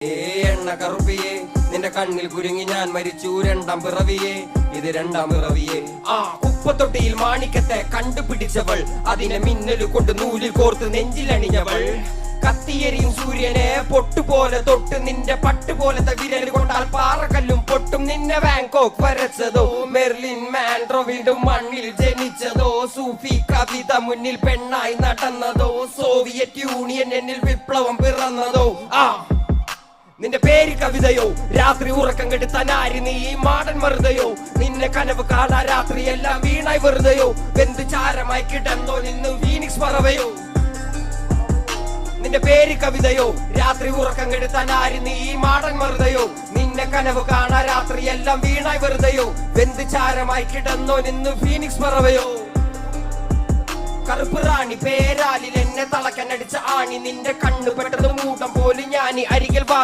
എണ്ണ കറുപ്പിയെ നിന്റെ കണ്ണിൽ കുരുങ്ങി ഞാൻ മരിച്ചു രണ്ടാം പിറവിയെ ഇത് രണ്ടാം പിറവിയെ കുപ്പത്തൊട്ടിയിൽ മാണിക്കത്തെ കണ്ടുപിടിച്ചവൾ അതിനെ മിന്നല് കൊണ്ട് നൂലിൽ കോർത്ത് നെഞ്ചിലണിഞ്ഞവൾ കത്തിയെരിയും സൂര്യനെ പൊട്ടുപോലെ തൊട്ട് നിന്റെ പട്ടുപോലത്തെ വിരൽ കൊണ്ടാൽ പാറക്കല്ലും പൊട്ടും നിന്നെ ബാങ്കോക്ക് വരച്ചതോ മെർലിൻ മാൻഡ്രോ വീണ്ടും മണ്ണിൽ ജനിച്ചതോ സൂഫി കവിത മുന്നിൽ പെണ്ണായി നടന്നതോ സോവിയറ്റ് യൂണിയൻ എന്നിൽ വിപ്ലവം പിറന്നതോ നിന്റെ പേര് കവിതയോ രാത്രി ഉറക്കം കെടുത്താൻ ആര് നീ മാടൻ മറുതയോ നിന്നെ കനവ് കാണാ രാത്രി എല്ലാം വീണായി വെറുതെയോ വെന്ത് ചാരമായി കിടന്നോ നിന്ന് ഫീനിക്സ് പറവയോ നിന്റെ പേര് കവിതയോ രാത്രി ഉറക്കം കെടുത്താൻ ആര് നീ മാടൻ മറുതയോ നിന്നെ കനവ് കാണാ രാത്രി എല്ലാം വീണായി വെറുതെയോ വെന്ത് ചാരമായി കിടന്നോ നിന്ന് ഫീനിക്സ് പറവയോ കറുപ്പ് റാണി പേരാലിൽ എന്നെ തളക്കനടിച്ച ആണി നിന്റെ കണ്ണു പെട്ടത് മൂടം പോലും ഞാനി അരികിൽ വാ